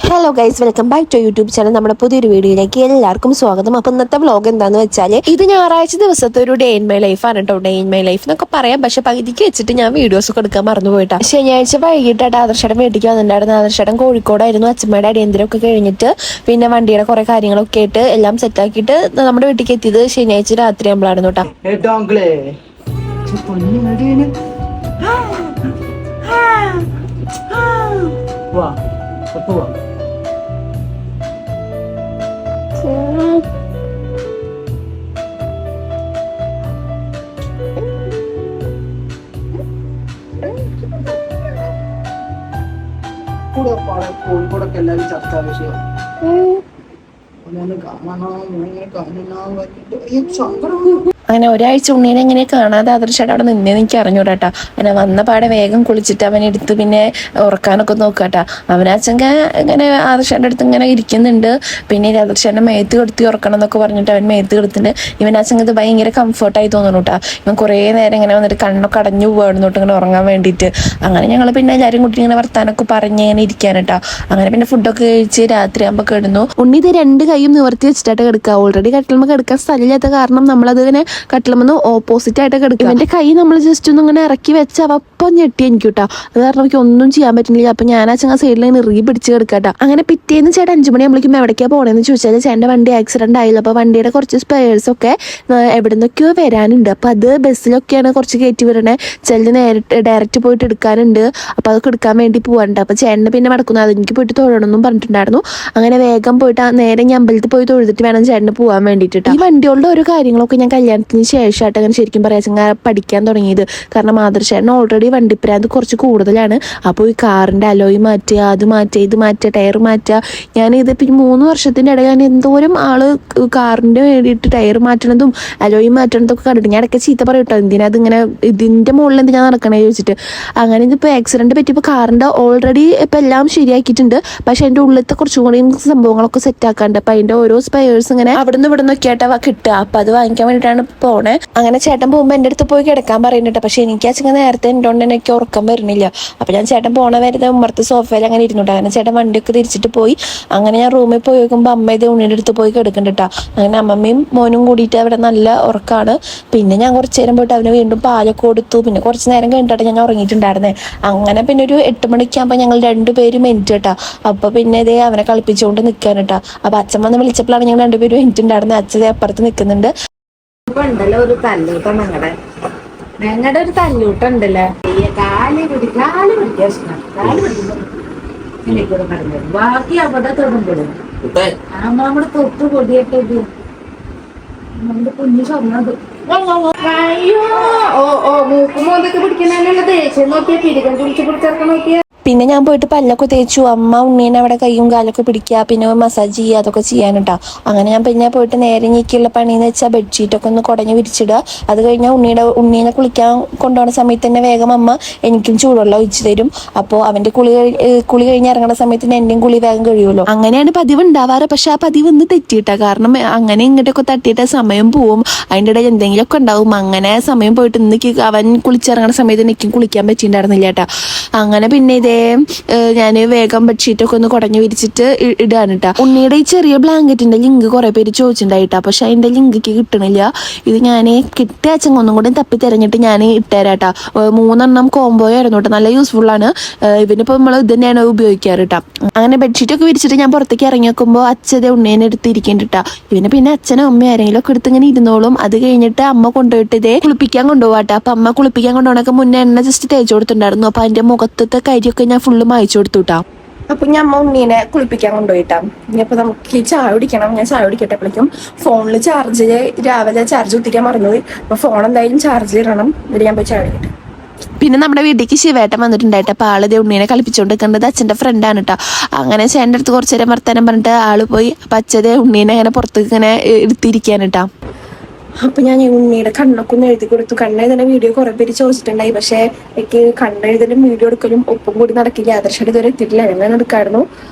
Hello guys, welcome back to YouTube channel. നമ്മുടെ പുതിയൊരു വീഡിയോയിലേക്ക് എല്ലാവർക്കും സ്വാഗതം. അപ്പോൾ ഇന്നത്തെ വ്ളോഗ് എന്താണെന്ന് വെച്ചാൽ ഇത് ഞായറാഴ്ച ദിവസത്തെ ഒരു ഡേ ഇൻ മൈ ലൈഫാണ് കേട്ടോ. ഡേ ഇൻ മൈ ലൈഫ് എന്നൊക്കെ പറയാം, പക്ഷെ പകുതിക്ക് വെച്ചിട്ട് ഞാൻ വീഡിയോസ് ഒക്കെ എടുക്കാൻ മറന്നു പോയിട്ടാ. ശനിയാഴ്ച വൈകിട്ടായിട്ട് ആദർശേട്ടൻ വീട്ടിലേക്ക് വന്നിട്ടുണ്ടായിരുന്നു. ആദർശേട്ടൻ കോഴിക്കോടായിരുന്നു. അച്ഛമ്മയുടെ അടിയന്തരമൊക്കെ കഴിഞ്ഞിട്ട് പിന്നെ വണ്ടിയുടെ കുറെ കാര്യങ്ങളൊക്കെ ആയിട്ട് എല്ലാം സെറ്റാക്കിയിട്ട് നമ്മുടെ വീട്ടിലേക്ക് എത്തിയത് ശനിയാഴ്ച രാത്രി ആകുമ്പോഴായിരുന്നു കേട്ടോ. കോഴിക്കോടൊക്കെ എല്ലാവരും ചർച്ചാ വിഷയം. അങ്ങനെ ഒരാഴ്ച ഉണ്ണീനെ എങ്ങനെ കാണാതെ ആദർശമായിട്ട് അവിടെ നിന്നേന്ന് എനിക്ക് അറിഞ്ഞൂടാട്ടാ. അങ്ങനെ വന്ന പാടെ വേഗം കുളിച്ചിട്ട് അവനെടുത്ത് പിന്നെ ഉറക്കാനൊക്കെ നോക്കാട്ടാ. അവനാച്ചങ്ക ഇങ്ങനെ ആദർശന്റെ അടുത്ത് ഇങ്ങനെ ഇരിക്കുന്നുണ്ട്. പിന്നെ ആദർശന്റെ മേത്ത് കെടുത്തി ഉറക്കണം എന്നൊക്കെ പറഞ്ഞിട്ട് അവൻ മേത്ത് കെടുത്തിട്ടുണ്ട്. ഇവനാച്ചങ്ക ഇത് ഭയങ്കര കംഫർട്ടായി തോന്നുന്നു കേട്ടാ. ഇവൻ കുറേ നേരം ഇങ്ങനെ വന്നിട്ട് കണ്ണൊക്കെ അടഞ്ഞു പോകായിരുന്നു തൊട്ട് ഇങ്ങനെ ഉറങ്ങാൻ വേണ്ടിയിട്ട്. അങ്ങനെ ഞങ്ങൾ പിന്നെ എല്ലാവരും കുട്ടി ഇങ്ങനെ വർത്താനൊക്കെ പറഞ്ഞ് ഇങ്ങനെ ഇരിക്കാനട്ടാ. അങ്ങനെ പിന്നെ ഫുഡൊക്കെ കഴിച്ച് രാത്രി ആകുമ്പോൾ കിടന്നു. ഉണ്ണി ഇത് രണ്ട് കൈയും നിവർത്തി വെച്ചിട്ടായിട്ട് കിടക്കുക. ഓൾറെഡി കട്ടിലുമ്പോൾ കിടക്കാൻ സ്ഥലമില്ലാത്ത കാരണം നമ്മളത് ഇങ്ങനെ കട്ടിലുമെന്ന് ഓപ്പോസിറ്റ് ആയിട്ട് കിടക്കും. എന്റെ കൈ നമ്മൾ ജസ്റ്റ് ഒന്ന് ഇങ്ങനെ ഇറക്കി വെച്ച അപ്പം ഞെട്ടി എനിക്ക് കേട്ടോ. അത് കാരണം എനിക്ക് ഒന്നും ചെയ്യാൻ പറ്റുന്നില്ല. അപ്പൊ ഞാൻ ആ ചങ്ങ സൈഡിൽ ഇങ്ങനെ ഇറുകി പിടിച്ച് കിടക്കാട്ടോ. അങ്ങനെ പിറ്റേന്ന് ചേട്ടൻ 5 മണി ആകുമ്പോഴേക്കും എവിടേക്കാ പോകണമെന്ന് ചോദിച്ചാൽ ചേട്ടൻ്റെ വണ്ടി ആക്സിഡന്റ് ആയില്ല. അപ്പൊ വണ്ടിയുടെ കുറച്ച് സ്പെയർസ് ഒക്കെ എവിടെ നിന്നൊക്കെയോ വരാനുണ്ട്. അപ്പൊ അത് ബസ്സിലൊക്കെയാണ് കുറച്ച് കയറ്റി വരണേ. ചിലത് ഡയറക്റ്റ് പോയിട്ട് എടുക്കാനുണ്ട്. അപ്പൊ അതൊക്കെ എടുക്കാൻ വേണ്ടി പോകാനുണ്ട്. അപ്പൊ ചേട്ടന് പിന്നെ മടക്കുന്നു. അത് എനിക്ക് പോയിട്ട് തൊഴണമെന്നും പറഞ്ഞിട്ടുണ്ടായിരുന്നു. അങ്ങനെ വേഗം പോയിട്ട് നേരെ ഞാൻ അമ്പലത്തിൽ പോയി തൊഴുതിട്ട് വേണം ചേട്ടന് പോകാൻ വേണ്ടിയിട്ട്. ഈ വണ്ടികളുടെ ഓരോ കാര്യങ്ങളൊക്കെ ഞാൻ കല്യാണത്തിന് ശേഷമായിട്ട് അങ്ങനെ ശരിക്കും പറയാ പഠിക്കാൻ തുടങ്ങിയത്. കാരണം ആദർശേട്ടൻ ഓൾറെഡി വണ്ടിപ്രാന്ത് കുറച്ച് കൂടുതലാണ്. അപ്പോൾ ഈ കാറിൻ്റെ അലോയ് മാറ്റുക, അത് മാറ്റുക, ഇത് മാറ്റുക, ടയർ മാറ്റുക. ഞാൻ ഇതിപ്പോൾ 3 വർഷത്തിൻ്റെ ഇടയിൽ ഞാൻ എന്തോരം ആള് കാറിൻ്റെ വേണ്ടിയിട്ട് ടയർ മാറ്റണതും അലോയ് മാറ്റണതൊക്കെ കണ്ടിട്ട് ഞാൻ ഇടയ്ക്ക് ചീത്ത പറയട്ടോ, എന്തിനാ അതിങ്ങനെ ഇതിൻ്റെ മുകളിൽ എന്തിനാ നടക്കണേ ചോദിച്ചിട്ട്. അങ്ങനെ ഇതിപ്പോൾ ആക്സിഡൻറ്റ് പറ്റിയപ്പോൾ കാറിൻ്റെ ഓൾറെഡി ഇപ്പം എല്ലാം ശരിയാക്കിയിട്ടുണ്ട്. പക്ഷെ അതിൻ്റെ ഉള്ളിലത്തെ കുറച്ചും കൂടി സംഭവങ്ങളൊക്കെ സെറ്റ് ആക്കാണ്ട്. അപ്പം അതിൻ്റെ ഓരോ സ്പെയർസ് ഇങ്ങനെ അവിടെ നിന്ന് ഇവിടെ നിന്നൊക്കെ ആയിട്ടാണ് കിട്ടുക. അപ്പം അത് വാങ്ങിക്കാൻ വേണ്ടിയിട്ടാണ് പോണേ. അങ്ങനെ ചേട്ടൻ പോകുമ്പോൾ എൻ്റെ അടുത്ത് പോയി കിടക്കാൻ പറയുന്നുണ്ട്. പക്ഷെ എനിക്ക് അച്ഛൻ നേരത്തെ ഉണ്ടോണ്ട് എനിക്ക് ഉറക്കം വരുന്നില്ല. അപ്പം ഞാൻ ചേട്ടൻ പോണ വരുന്നത് ഉമ്മർത്ത് സോഫയിൽ അങ്ങനെ ഇരുന്നുണ്ട്. അങ്ങനെ ചേട്ടൻ വണ്ടിയൊക്കെ തിരിച്ചിട്ട് പോയി. അങ്ങനെ ഞാൻ റൂമിൽ പോയി നോക്കുമ്പോൾ അമ്മ ഇത് ഉണ്ണിയുടെ അടുത്ത് പോയി കിടക്കുന്നുണ്ടാ. അങ്ങനെ അമ്മമ്മയും മോനും കൂടിയിട്ട് അവിടെ നല്ല ഉറക്കമാണ്. പിന്നെ ഞാൻ കുറച്ച് നേരം പോയിട്ട് അവന് വീണ്ടും പാലൊക്കെ കൊടുത്തു. പിന്നെ കുറച്ച് നേരം കഴിഞ്ഞിട്ടാണ് ഞാൻ ഉറങ്ങിയിട്ടുണ്ടായിരുന്നേ. അങ്ങനെ പിന്നെ ഒരു 8 മണിക്കാകുമ്പോൾ ഞങ്ങൾ 2 പേരും എണീറ്റാ. അപ്പോൾ പിന്നെ ഇതേ അവനെ കളിപ്പിച്ചുകൊണ്ട് നിൽക്കാനിട്ടാ. അപ്പോൾ അച്ഛൻ വന്ന് വിളിച്ചപ്പോഴാണ് ഞങ്ങൾ 2 പേരും എണീറ്റുണ്ടായിരുന്നത്. അച്ഛൻ അപ്പുറത്ത് നിൽക്കുന്നുണ്ട്. ഉണ്ടല്ലോ ഒരു തല്ലൂട്ടം ഞങ്ങളുടെ ഒരു തല്ലൂട്ടുണ്ടല്ലോ. കാല് പിടിക്കാൻ ബാക്കി അവിടെ തൊടുമ്പോഴും നമ്മുടെ തൊട്ട് പൊടിയൊക്കെ ഇത് നമ്മുടെ കുഞ്ഞു സ്വർണ്ണത്. അയ്യോ മൂക്കുമോന്തൊക്കെ പിടിക്കണ ദേഷ്യം നോക്കിയാ പിടിക്കാൻ ചുളിച്ച് പിടിച്ചിറക്കം നോക്കിയാ. പിന്നെ ഞാൻ പോയിട്ട് പല്ലൊക്കെ തേച്ചു. അമ്മ ഉണ്ണീനെ അവിടെ കൈയും കാലൊക്കെ പിടിക്കുക, പിന്നെ മസാജ് ചെയ്യുക, അതൊക്കെ ചെയ്യാനുണ്ടാ. അങ്ങനെ ഞാൻ പിന്നെ പോയിട്ട് നേരെ നീക്കിയുള്ള പണിയെന്ന് വെച്ചാൽ ബെഡ്ഷീറ്റൊക്കെ ഒന്ന് കുടഞ്ഞ് വിരിച്ചിടുക. അത് കഴിഞ്ഞാൽ ഉണ്ണീനെ കുളിക്കാൻ കൊണ്ടുപോകുന്ന സമയത്ത് തന്നെ വേഗം അമ്മ എനിക്കും ചൂടുവെള്ളം ഒഴിച്ചു തരും. അപ്പോൾ അവൻ്റെ കുളി കഴിഞ്ഞ് ഇറങ്ങുന്ന സമയത്ത് എൻ്റെയും കുളി വേഗം കഴിയുമല്ലോ. അങ്ങനെയാണ് പതിവ് ഉണ്ടാവാറ്. പക്ഷെ ആ പതിവ് ഒന്ന് തെറ്റിയിട്ടാ. കാരണം അങ്ങനെ ഇങ്ങോട്ടൊക്കെ തട്ടിയിട്ട് സമയം പോവും. അതിൻ്റെ ഇടയിൽ എന്തെങ്കിലുമൊക്കെ ഉണ്ടാവും. അങ്ങനെ സമയം പോയിട്ട് ഇന്ന് അവൻ കുളിച്ചിറങ്ങുന്ന സമയത്ത് എനിക്കും കുളിക്കാൻ പറ്റിയിട്ടുണ്ടായിരുന്നില്ല കേട്ടാ. അങ്ങനെ പിന്നെ ഞാൻ വേഗം ബെഡ്ഷീറ്റൊക്കെ ഒന്ന് കുടഞ്ഞു വിരിച്ചിട്ട് ഇടാണ് കേട്ടാ. ഉണ്ണിയുടെ ഈ ചെറിയ ബ്ലാങ്കറ്റിന്റെ ലിങ്ക് കുറെ പേര് ചോദിച്ചിട്ടുണ്ടായിട്ടാ. പക്ഷെ അതിന്റെ ലിങ്ക് കിട്ടണില്ല. ഇത് ഞാൻ കിട്ടിയ അച്ഛൻ ഒന്നും കൂടെ തപ്പി തിരഞ്ഞിട്ട് ഞാൻ ഇട്ടുതരാട്ടാ. 3 കോംബോ ആയിരുന്നു കേട്ടോ. നല്ല യൂസ്ഫുൾ ആണ്. ഇവനിപ്പോൾ നമ്മൾ ഇത് തന്നെയാണ് ഉപയോഗിക്കാറ് കേട്ടാ. അങ്ങനെ ബെഡ്ഷീറ്റൊക്കെ വിരിച്ചിട്ട് ഞാൻ പുറത്തേക്ക് ഇറങ്ങി നോക്കുമ്പോൾ അച്ഛതെ ഉണ്ണീനെ എടുത്ത് ഇരിക്കേണ്ടിട്ടാ. ഇവന് പിന്നെ അച്ഛനും അമ്മ ആരെങ്കിലും ഒക്കെ എടുത്ത് ഇങ്ങനെ ഇരുന്നോളും. അത് കഴിഞ്ഞിട്ട് അമ്മ കൊണ്ടുപോയിട്ട് ഇതേ കുളിപ്പിക്കാൻ കൊണ്ടുപോകാട്ടെ. അപ്പൊ അമ്മ കുളിപ്പിക്കാൻ കൊണ്ടുപോകണൊക്കെ മുന്നേ എണ്ണ ജസ്റ്റ് തേച്ച് കൊടുത്തിട്ടുണ്ടായിരുന്നു. അപ്പൊ അതിന്റെ മുഖത്തത്തെ കരിയൊക്കെ ഞാൻ ഫുള്ള് മായച്ചു കൊടുത്തുട്ടാ. അപ്പൊ ഞാൻ അമ്മ ഉണ്ണീനെ കുളിപ്പിക്കാൻ കൊണ്ടുപോയിട്ടാ. ഇനിയിപ്പോ നമുക്ക് ചായ കുടിക്കണം. ഞാൻ ചായ കുടിക്കട്ടെപ്പോഴേക്കും ഫോണിൽ ചാർജില് രാവിലെ ചാർജ് കുത്തിക്കാൻ മറന്നുപോയി. അപ്പൊ ഫോൺ എന്തായാലും ചാർജിൽ ഇടണം. എന്നിട്ട് ഞാൻ പോയി ചായ കുടിക്കട്ടെ. പിന്നെ നമ്മുടെ വീട്ടിലേക്ക് ശിവേട്ടൻ വന്നിട്ടുണ്ടായിട്ട്. അപ്പോൾ ആള് ഉണ്ണീനെ കളിപ്പിച്ചുകൊണ്ടിരിക്കുന്നത് അച്ഛൻ്റെ ഫ്രണ്ടാണ് കേട്ടോ. അങ്ങനെ ചേട്ടൻ്റെ അടുത്ത് കുറച്ച് നേരം വർത്താനം പറഞ്ഞിട്ട് ആള് പോയി. അപ്പം അച്ഛതെ ഉണ്ണീനെ ഇങ്ങനെ പുറത്തേക്ക് ഇങ്ങനെ എടുത്തിരിക്കാൻ കേട്ടോ. അപ്പൊ ഞാൻ ഉണ്ണിയുടെ കണ്ണൊക്കെ ഒന്ന് എഴുതി കൊടുത്തു. കണ്ണെഴുതുന്ന വീഡിയോ കുറെ പേര് ചോദിച്ചിട്ടുണ്ടായി. പക്ഷെ എനിക്ക് കണ്ണെഴുതലും വീഡിയോ എടുക്കലും ഒപ്പം കൂടി നടക്കില്ല. ആദർശമായിട്ട് ഇതുവരെ എത്തിയിട്ടില്ല. എങ്ങനെ എടുക്കായിരുന്നു.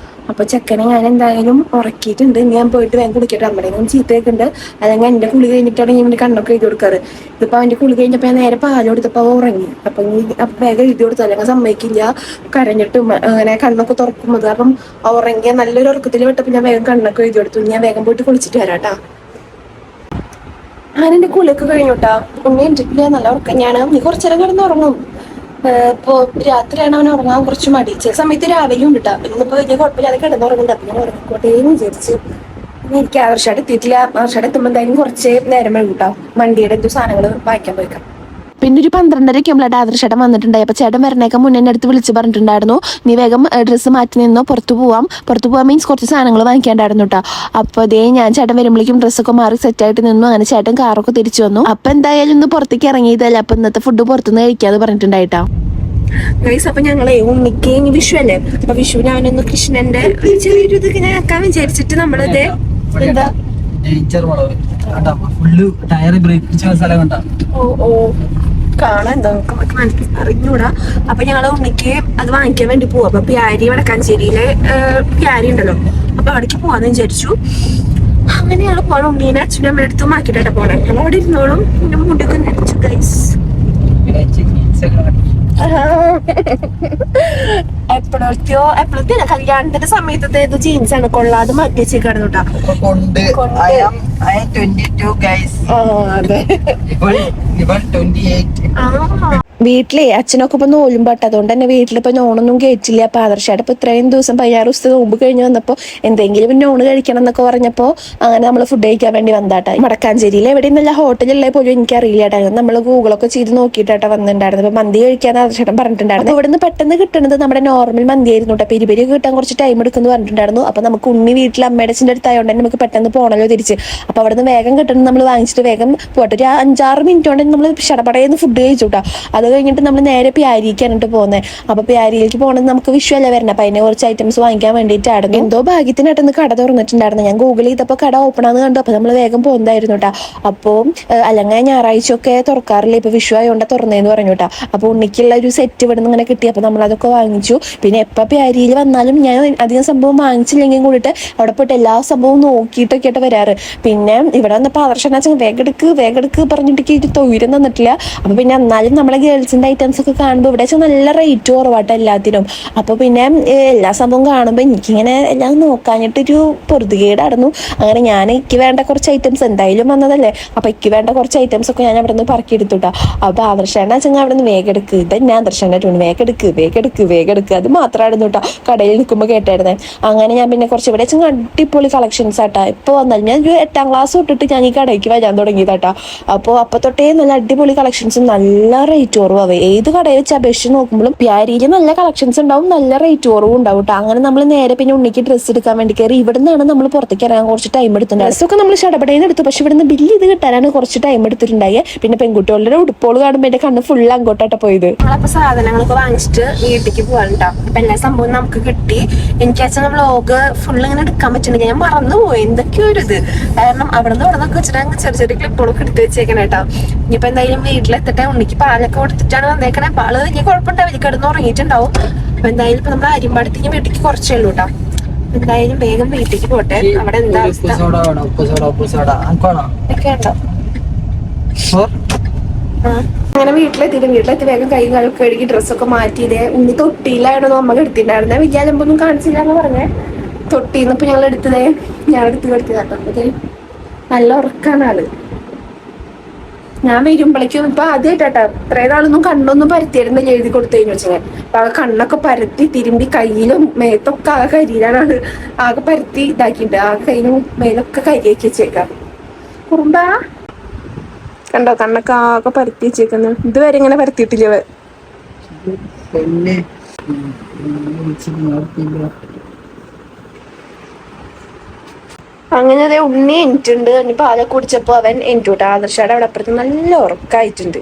അപ്പൊ ചെക്കനെ ഞാൻ എന്തായാലും ഉറക്കിയിട്ടുണ്ട്. ഞാൻ പോയിട്ട് വേഗം കുളിക്കട്ടെ. നമ്മുടെ ചീത്തയൊക്കെ ഉണ്ട്. അല്ലെങ്കിൽ എന്റെ കുളി കഴിഞ്ഞിട്ടാണ് ഞാൻ ഇവന്റെ കണ്ണൊക്കെ എഴുതി കൊടുക്കാറ്. ഇതിപ്പോ അവന്റെ കുളി കഴിഞ്ഞപ്പോ ഞാൻ നേരെ പാല് കൊടുത്തപ്പോ ഉറങ്ങി. അപ്പൊ വേഗം എഴുതി കൊടുത്തു. അല്ലെങ്കിൽ സമ്മതിക്കില്ല, കരഞ്ഞിട്ടും അങ്ങനെ കണ്ണൊക്കെ തുറക്കുന്നത്. അപ്പം ഉറങ്ങിയ നല്ലൊരു ഉറക്കത്തിൽ വിട്ടപ്പോ ഞാൻ വേഗം കണ്ണൊക്കെ എഴുതി കൊടുത്തു. ഞാൻ വേഗം പോയിട്ട് കുളിച്ചിട്ട് വരാട്ടാ. ഞാനെന്റെ കുളിയൊക്കെ കഴിഞ്ഞോട്ടാ. ഉണ്ണി എനിട്ടില്ല, നല്ല ഉറക്കം. നീ കുറച്ചേരം കിടന്ന് ഉറങ്ങും. ഇപ്പൊ രാത്രിയാണ് അവൻ ഉറങ്ങാൻ കുറച്ച് മടി. ചില സമയത്ത് രാവിലെയും ഉണ്ട് കേട്ടോ. ഇന്നിപ്പോ വലിയ കുഴപ്പമില്ലാതെ കിടന്നുറങ്ങുന്നുണ്ട്. അപ്പൊ ഞാൻ ഉറങ്ങിക്കോട്ടെ എന്ന് വിചാരിച്ചു. എനിക്ക് ആദർശായിട്ട് എത്തിയിട്ടില്ല. ആദർശായിട്ട് എത്തുമ്പോൾ എന്തായാലും കുറച്ച് നേരം വൈകും കേട്ടോ. വണ്ടിയുടെ എന്ത് സാധനങ്ങൾ വായിക്കാൻ പോയിക്കാം. പിന്നെ ഒരു 12:30 ആകുമ്പോഴായിട്ട് ആദർശേട്ടൻ വന്നിട്ടുണ്ടായി. അപ്പൊ ചേട്ടൻ വരണേക്ക് മുന്നേ എന്നെ അടുത്ത് വിളിച്ച് പറഞ്ഞിട്ടുണ്ടായിരുന്നു, നീ വേഗം ഡ്രസ്സ് മാറ്റി നിന്നോ, പുറത്തു പോവാം മീൻസ് കുറച്ച് സാധനങ്ങൾ വാങ്ങിക്കാണ്ടായിരുന്നു കേട്ടോ. അപ്പൊ അതേ ഞാൻ ചേട്ടൻ വരുമ്പോഴേക്കും ഡ്രസ്സൊക്കെ മാറി സെറ്റായിട്ട് നിന്നു. അങ്ങനെ ചേട്ടൻ കാറൊക്കെ തിരിച്ചു വന്നു. അപ്പൊ എന്തായാലും ഇന്ന് പുറത്തേക്ക് ഇറങ്ങിയതല്ലേ, അപ്പൊ ഇന്നത്തെ ഫുഡ് പുറത്തുനിന്ന് കഴിക്കാന്ന് പറഞ്ഞിട്ടുണ്ടായിട്ടാ. ഗൈസ്, അപ്പൊ ഞങ്ങളെ ഉണ്ണിക്ക് ഇനി വിഷു അല്ലേ, അപ്പൊ വിഷുവിന് അവനൊന്ന് കൃഷ്ണന്റെ ചെറിയൊരു ഇത് ഇങ്ങനെ ആക്കാൻ വിചാരിച്ചിട്ട് നമ്മളത് എന്താ കാണാൻ എന്താ നമുക്ക് അറിഞ്ഞൂടാ. അപ്പൊ ഞങ്ങള് ഉണ്ണിക്ക് അത് വാങ്ങിക്കാൻ വേണ്ടി പോവാ. അപ്പൊ പ്യാരി വടക്കാഞ്ചേരിയിലെ പ്യാരി ഉണ്ടല്ലോ, അപ്പൊ അവിടേക്ക് പോവാന്ന് വിചാരിച്ചു. അങ്ങനെ ഞങ്ങള് പോകണം. ഉണ്ണീനെ അച്ഛനും അമ്മയുടെ അടുത്തും ആക്കിയിട്ടാ പോണേ. ഞങ്ങൾ അവിടെ ഇരുന്നോളും. പിന്നെ മുണ്ടൊക്കെ നടിച്ചു ഗൈസ്. എപ്പോഴത്തെ കല്യാണത്തിന്റെ സമയത്തത്തെ ഏതോ ജീൻസ് ആണ് കൊള്ളാതെ മാറ്റി വെച്ചേക്കായിരുന്നു കേട്ടോ. വീട്ടിലെ അച്ഛനൊക്കെ ഇപ്പൊ നോലും പട്ട, അതുകൊണ്ട് തന്നെ വീട്ടിലിപ്പോ നോണൊന്നും കേട്ടില്ല. അപ്പൊ ആദർശായിട്ട് ഇപ്പൊ ഇത്രയും ദിവസം 16 ദിവസത്തെ നോമ്പ് കഴിഞ്ഞ് വന്നപ്പോ എന്തെങ്കിലും നോണ് കഴിക്കണം എന്നൊക്കെ പറഞ്ഞപ്പോ അങ്ങനെ നമ്മള് ഫുഡ് കഴിക്കാൻ വേണ്ടി വന്നാട്ടാ. വടക്കാഞ്ചേരിയിൽ എവിടെയും നല്ല ഹോട്ടലുള്ള പോലും എനിക്കറിയില്ല കേട്ടോ. നമ്മള് ഗൂഗിളൊക്കെ ചെയ്ത് നോക്കിയിട്ടാ വന്നിട്ടുണ്ടായിരുന്നു. അപ്പൊ മന്തി കഴിക്കാൻ ആദർശേട്ടൻ പറഞ്ഞിട്ടുണ്ടായിരുന്നു. ഇവിടുന്ന് പെട്ടെന്ന് കിട്ടുന്നത് നമ്മുടെ നോർമൽ മന്തി ആയിരുന്നു കേട്ടോ. പെരിപെരി കിട്ടാൻ കുറച്ച് ടൈം എടുക്കുന്നു പറഞ്ഞിട്ടുണ്ടായിരുന്നു. അപ്പൊ നമുക്ക് ഉണ്ണി വീട്ടിൽ അമ്മയുടെ അച്ഛൻ്റെ അടുത്തായതുകൊണ്ട് തന്നെ നമുക്ക് പെട്ടെന്ന് പോകണല്ലോ തിരിച്ച്. അപ്പൊ അവിടുന്ന് വേഗം കിട്ടുന്നത് നമ്മൾ വാങ്ങിച്ചിട്ട് വേഗം പോട്ടെ. ഒരു 5-6 മിനിറ്റ് കൊണ്ട് നമ്മൾ ഷടപടയെന്ന് ഫുഡ് കഴിച്ചു കേട്ടോ. അത് കഴിഞ്ഞിട്ട് നമ്മൾ നേരെ പ്യാരിക്കാനിട്ട് പോകുന്നത്. അപ്പൊ പ്യാരിയിലേക്ക് പോകണത് നമുക്ക് വിഷു അല്ലേ വരണം. അപ്പൊ അതിനെ കുറച്ച് ഐറ്റംസ് വാങ്ങിക്കാൻ വേണ്ടിയിട്ടായിരുന്നു. എന്തോ ഭാഗ്യത്തിനായിട്ടൊന്ന് കട തുറന്നിട്ടുണ്ടായിരുന്നു. ഞാൻ ഗൂഗിൾ ചെയ്തപ്പോൾ കട ഓപ്പൺ ആണെന്ന് കണ്ടു. അപ്പൊ നമ്മൾ വേഗം പോകുന്നതായിരുന്നു കേട്ടോ. അപ്പോൾ അല്ലെങ്കിൽ ഞായറാഴ്ച ഒക്കെ തുറക്കാറില്ല, ഇപ്പൊ വിഷു ആയതുകൊണ്ട് തുറന്നേന്ന് പറഞ്ഞു കേട്ടോ. അപ്പൊ ഉണ്ണിക്കുള്ള ഒരു സെറ്റ് ഇവിടെ നിന്ന് ഇങ്ങനെ കിട്ടി. അപ്പൊ നമ്മൾ അതൊക്കെ വാങ്ങിച്ചു. പിന്നെ എപ്പോൾ പ്യാരിയിൽ വന്നാലും ഞാൻ അധികം സംഭവം വാങ്ങിച്ചില്ലെങ്കിൽ കൂടിയിട്ട് അവിടെ പോയിട്ട് എല്ലാ സംഭവവും നോക്കിയിട്ടൊക്കെയായിട്ട് വരാറ്. പിന്നെ ഇവിടെ വന്നപ്പോൾ ആദർശനാച്ചൻ വേഗെടുക്ക് പറഞ്ഞിട്ട് തൊഴിലും തന്നിട്ടില്ല. അപ്പൊ പിന്നെ എന്നാലും നമ്മളെ ഗേൾസിന്റെ ഐറ്റംസ് ഒക്കെ കാണുമ്പോൾ ഇവിടെ വെച്ചാൽ നല്ല റേറ്റ് കുറവാട്ടോ എല്ലാത്തിനും. അപ്പൊ പിന്നെ എല്ലാ സംഭവം കാണുമ്പോൾ എനിക്കിങ്ങനെ എല്ലാം നോക്കാഞ്ഞിട്ടൊരു പൊറുതുകേടായിരുന്നു. അങ്ങനെ എനിക്ക് വേണ്ട കുറച്ച് ഐറ്റംസ് എന്തായാലും വന്നതല്ലേ, അപ്പൊ എനിക്ക് വേണ്ട കുറച്ച് ഐറ്റംസ് ഒക്കെ ഞാൻ അവിടെ നിന്ന് പറക്കിയെടുത്തുട്ടാ. അപ്പൊ ആദർശേണ്ട അച്ഛൻ അവിടെ നിന്ന് വേഗെടുക്ക്, ഇതന്നെ ആദർശേണ്ട ടൂണ്, വേഗെടുക്ക് അത് മാത്രമായിരുന്നു കേട്ടോ കടയിൽ നിൽക്കുമ്പോൾ കേട്ടായിരുന്നേ. അങ്ങനെ ഞാൻ പിന്നെ കുറച്ച് ഇവിടെ വെച്ചാൽ അടിപൊളി കളക്ഷൻസ് ആട്ടാ. ഇപ്പൊ വന്നാലും ഞാൻ ഒരു 8ാം ക്ലാസ് തൊട്ടിട്ട് ഞാൻ ഈ കടയ്ക്ക് വരാൻ തുടങ്ങിയതാട്ടാ. അപ്പൊ തൊട്ടേ നല്ല അടിപൊളി കളക്ഷൻസും നല്ല റേറ്റ് കുറവ്. ഏത് കടയിൽ വെച്ച് അപേക്ഷിച്ച് നോക്കുമ്പോഴും പ്യാരിയിൽ നല്ല കളക്ഷൻസ് ഉണ്ടാവും, നല്ല റേറ്റ് കുറവും ഉണ്ടാവും കേട്ടോ. അങ്ങനെ നമ്മൾ നേരെ പിന്നെ ഉണ്ണിക്ക് ഡ്രസ്സ് എടുക്കാൻ വേണ്ടി കയറി. ഇവിടെ നിന്നാണ് നമ്മൾ പുറത്തേക്ക് ഇറങ്ങാൻ കുറച്ച് ടൈം എടുത്തിട്ടുണ്ട്. ഡ്രസ്സൊക്കെ നമ്മൾ ഷടപടയിൽ എടുത്തു. പക്ഷെ ഇവിടുന്ന് ബില്ല് ഇത് കിട്ടാനാണ് കുറച്ച് ടൈം എടുത്തിട്ടുണ്ടായി. പിന്നെ പെൺകുട്ടികളുടെ ഉടുപ്പോൾ കാണുമ്പോൾ എന്റെ കണ്ണ് ഫുൾ അങ്ങോട്ടായിട്ട് പോയത്. നമ്മളപ്പോ സാധനങ്ങളൊക്കെ വാങ്ങിച്ചിട്ട് വീട്ടിലേക്ക് പോകാനുണ്ടോ. അപ്പൊ എല്ലാ സംഭവം നമുക്ക് കിട്ടി. എനിക്ക് അച്ഛൻ വ്ളോഗ് ഫുൾ ഇങ്ങനെ എടുക്കാൻ പറ്റുന്നുണ്ട്. ഞാൻ മറന്നുപോയി എന്തൊക്കെയോ ഒരു ഇത് കാരണം അവിടെ നിന്നൊക്കെ വെച്ചിട്ട് ചെറിയ ക്ലിപ്പുകളൊക്കെ എടുത്ത് വെച്ചേക്കണം കേട്ടോ. ഇനിയിപ്പോ എന്തായാലും വീട്ടിലെത്തിട്ടെ. ഉണ്ണിക്ക് പാലൊക്കെ കൊടുത്തിട്ടാണ് വന്നേക്കണേ. പാല് വലിയ കുഴപ്പമുണ്ടാവും, കിടന്ന് ഉറങ്ങിയിട്ടുണ്ടാവും. അപ്പൊ എന്തായാലും ഇപ്പൊ നമ്മൾ അരിമ്പാടത്തേക്ക് വീട്ടിലേക്ക് കുറച്ചേ ഉള്ളൂ കേട്ടോ. എന്തായാലും വേഗം വീട്ടിലേക്ക് പോട്ടെ. അവിടെ എന്താ അവസ്ഥ ഒക്കെ ഉണ്ടോ. അങ്ങനെ വീട്ടിലെത്തി വേഗം കൈ കഴുകി ഡ്രസ്സൊക്കെ മാറ്റിയതേ. ഉണ്ണി തൊട്ടിയിലായിരുന്നു നമ്മൾ എടുത്തിട്ടുണ്ടായിരുന്നേ. വിദ്യാലയൊന്നും കാണിച്ചില്ല എന്ന് പറഞ്ഞേ. തൊട്ടിന്ന് ഇപ്പൊ ഞങ്ങൾ എടുത്തതേ, ഞാൻ എടുത്ത് കൊടുത്തതാട്ടോ. നല്ല ഉറക്കാണ് ആള്. ഞാൻ വരുമ്പോഴേക്കും ഇപ്പൊ ആദ്യമായിട്ടാ ഇത്രയും നാളൊന്നും കണ്ണൊന്നും പരത്തിയിരുന്നില്ല എഴുതി കൊടുത്തു കഴിഞ്ഞു വെച്ചാൽ. അപ്പൊ ആ കണ്ണൊക്കെ പരത്തി തിരുമ്പി കയ്യിലും മേത്തൊക്കെ ആകെ കരിയിലാണ് ആകെ പരത്തി ഇതാക്കിയിട്ട് ആ കയ്യിലും മേലൊക്കെ കരിയാക്കി വെച്ചേക്കാം. കുറുമ്പാ കണ്ടോ കണ്ണൊക്കെ ആകെ പരത്തി വെച്ചേക്കുന്നു. ഇതുവരെ ഇങ്ങനെ പരത്തിയിട്ടില്ല. അങ്ങനെ അതേ ഉണ്ണി എനിറ്റുണ്ട്. ഇനി പാലൊക്കെ കുടിച്ചപ്പോ അവൻ എനിട്ടൂട്ടാ. ആദർശയുടെ അവിടെ അപ്പുറത്ത് നല്ല ഉറക്കായിട്ടുണ്ട്.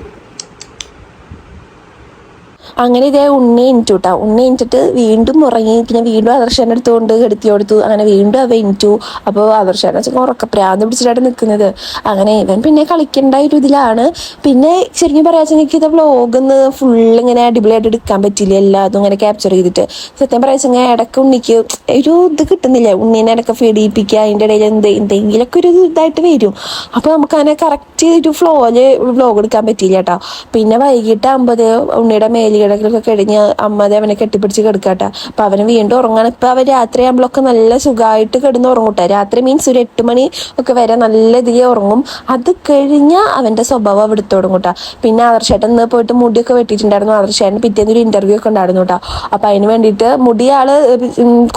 അങ്ങനെ ഇതേ ഉണ്ണി എണീറ്റു കേട്ടോ. ഉണ്ണി എണീറ്റിട്ട് വീണ്ടും ഉറങ്ങി. പിന്നെ വീണ്ടും ആദർശേൻ്റെ അടുത്തുകൊണ്ട് കെടുത്തി കൊടുത്തു. അങ്ങനെ വീണ്ടും അവ എണീറ്റു. അപ്പോൾ ആദർശേനെ വെച്ചാൽ ഉറക്കപ്രാന്ത് പിടിച്ചിട്ടാണ് നിൽക്കുന്നത്. അങ്ങനെ ഇവൻ പിന്നെ കളിക്കേണ്ട ഒരു ഇതിലാണ്. പിന്നെ ശരിക്കും പറയാച്ചാൽ എനിക്ക് ഇത് വ്ളോഗൊന്ന് ഫുള്ളിങ്ങനെ അടിപൊളിയായിട്ട് എടുക്കാൻ പറ്റില്ല, എല്ലാതും ഇങ്ങനെ ക്യാപ്ചർ ചെയ്തിട്ട്. സത്യം പറയാച്ചാൽ ഇടയ്ക്ക് ഉണ്ണിക്ക് ഒരു ഇത് കിട്ടുന്നില്ല. ഉണ്ണീനെ ഇടയ്ക്ക് ഫീഡ് ചെയ്യിപ്പിക്കുക, അതിൻ്റെ ഇടയിൽ എന്തെങ്കിലുമൊക്കെ ഒരു ഇതായിട്ട് വരും. അപ്പോൾ നമുക്ക് അങ്ങനെ കറക്റ്റ് ഒരു ഫ്ലോയില് വ്ളോഗ് എടുക്കാൻ പറ്റില്ല കേട്ടോ. പിന്നെ വൈകിട്ടാകുമ്പോൾ ഉണ്ണിയുടെ മേലുകിടകളൊക്കെ കഴിഞ്ഞ് അമ്മതെ അവനെ കെട്ടിപ്പിടിച്ച് കിടക്കാട്ടോ. അപ്പോൾ അവന് വീണ്ടും ഉറങ്ങാണ്. ഇപ്പോൾ അവൻ രാത്രി ആകുമ്പോഴൊക്കെ നല്ല സുഖമായിട്ട് കിടന്ന് ഉറങ്ങൂട്ടെ. രാത്രി മീൻസ് ഒരു 8 മണി ഒക്കെ വരെ നല്ല ഇതിൽ ഉറങ്ങും. അത് കഴിഞ്ഞാൽ അവൻ്റെ സ്വഭാവം അവിടെ തുടങ്ങും കേട്ടോ. പിന്നെ ആദർശേട്ടൻ ഇന്ന് പോയിട്ട് മുടിയൊക്കെ വെട്ടിയിട്ടുണ്ടായിരുന്നു. ആദർശേട്ടൻ പിറ്റേന്ന് ഒരു ഇൻ്റർവ്യൂ ഒക്കെ ഉണ്ടായിരുന്നു കേട്ടോ. അപ്പോൾ അതിന് വേണ്ടിയിട്ട് മുടി ആള്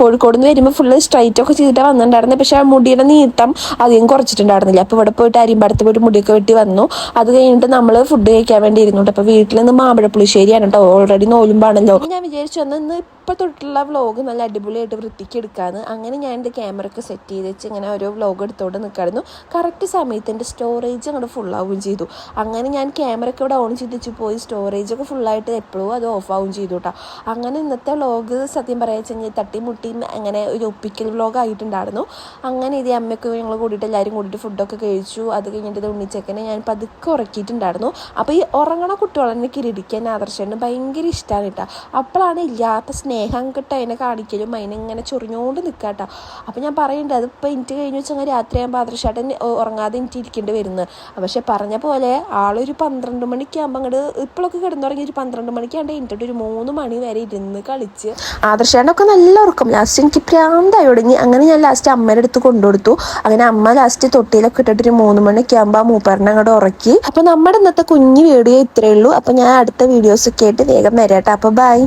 കോഴിക്കോട് നിന്ന് വരുമ്പോൾ ഫുള്ള് സ്ട്രൈറ്റ് ഒക്കെ ചെയ്തിട്ടാണ് വന്നിട്ടുണ്ടായിരുന്നത്. പക്ഷേ ആ മുടിയുടെ നീട്ടം അധികം കുറച്ചിട്ടുണ്ടായിരുന്നില്ല. അപ്പോൾ ഇവിടെ പോയിട്ട് അരിമ്പടത്ത് പോയിട്ട് മുടിയൊക്കെ വെട്ടി വന്നു. അത് കഴിഞ്ഞിട്ട് നമ്മൾ ഫുഡ് കഴിക്കാൻ വേണ്ടി ഇരുന്നുണ്ട്. അപ്പോൾ വീട്ടിൽ നിന്ന് മാമ്പഴപ്പുളിശ്ശേരിയാണ് കേട്ടോ. ഓൾറെഡി നോലുമ്പാണല്ലോ. ഞാൻ വിചാരിച്ചു ഇന്ന് ഇപ്പോൾ തൊട്ടുള്ള വ്ളോഗ് നല്ല അടിപൊളിയായിട്ട് വൃത്തിക്ക് എടുക്കാമെന്ന്. അങ്ങനെ ഞാൻ എൻ്റെ ക്യാമറയൊക്കെ സെറ്റ് ചെയ്ത് വെച്ച് ഇങ്ങനെ ഓരോ വ്ളോഗ് എടുത്തോണ്ട് നിൽക്കായിരുന്നു. കറക്റ്റ് സമയത്ത് എൻ്റെ സ്റ്റോറേജ് അങ്ങോട്ട് ഫുള്ളാവുകയും ചെയ്തു. അങ്ങനെ ഞാൻ ക്യാമറയൊക്കെ ഇവിടെ ഓൺ ചെയ്ത് വെച്ച് പോയി. സ്റ്റോറേജൊക്കെ ഫുള്ളായിട്ട് എപ്പോഴും അത് ഓഫാവുകയും ചെയ്തു കേട്ടോ. അങ്ങനെ ഇന്നത്തെ വ്ളോഗ് സത്യം പറയാച്ചെങ്കിൽ തട്ടിമുട്ടിയും അങ്ങനെ ഒരു ഒപ്പിക്കൽ വ്ളോഗ് ആയിട്ടുണ്ടായിരുന്നു. അങ്ങനെ ഇത് അമ്മയൊക്കെ ഞങ്ങൾ കൂടിയിട്ട് എല്ലാവരും കൂടിയിട്ട് ഫുഡൊക്കെ കഴിച്ചു. അത് കഴിഞ്ഞിട്ട് ഇത് ഉണ്ണിച്ചക്കനെ ഞാൻ പതുക്കെ ഉറക്കിയിട്ടുണ്ടായിരുന്നു. അപ്പോൾ ഈ ഉറങ്ങണ കുട്ടികളെ കിരിടിക്കാൻ ആദർശന് ഭയങ്കര ഇഷ്ടമാണ് കേട്ടോ. അപ്പോഴാണ് ഇല്ലാത്ത സ്നേഹം കിട്ട അതിനെ കാണിക്കലും അതിനെങ്ങനെ ചൊറിഞ്ഞുകൊണ്ട് നിൽക്കാട്ടോ. അപ്പോൾ ഞാൻ പറയുന്നുണ്ട് അതിപ്പോൾ എനിക്ക് കഴിഞ്ഞ് വെച്ചാൽ രാത്രിയാകുമ്പോൾ ആദർശേട്ടൻ ഉറങ്ങാതെ എനിക്ക് ഇരിക്കേണ്ടി വരുന്നത്. പക്ഷെ പറഞ്ഞ പോലെ ആളൊരു 12 മണിക്കാകുമ്പോൾ അങ്ങോട്ട് ഇപ്പോഴൊക്കെ കിടന്നുറങ്ങി ഒരു 12 മണിക്കാണ്ട് കഴിഞ്ഞിട്ട് ഒരു 3 മണി വരെ ഇരുന്ന് കളിച്ച് ആദർശേട്ടനൊക്കെ നല്ല ഉറക്കം. ലാസ്റ്റ് എനിക്ക് പ്രാന്തായി തുടങ്ങി. അങ്ങനെ ഞാൻ ലാസ്റ്റ് അമ്മയുടെ അടുത്ത് കൊണ്ടുകൊടുത്തു. അങ്ങനെ അമ്മ ലാസ്റ്റ് തൊട്ടിയിലൊക്കെ ഇട്ടിട്ട് ഒരു 3 മണിയൊക്കെ ആകുമ്പോൾ ആ മൂപ്പറിനെ അങ്ങോട്ട് ഉറക്കി. അപ്പോൾ നമ്മുടെ ഇന്നത്തെ കുഞ്ഞു വീഡിയോ ഇത്രയേ ഉള്ളൂ. അപ്പോൾ ഞാൻ അടുത്ത വീഡിയോസൊക്കെ ആയിട്ട് വേഗം വരാം കേട്ടോ. അപ്പോൾ ബൈ.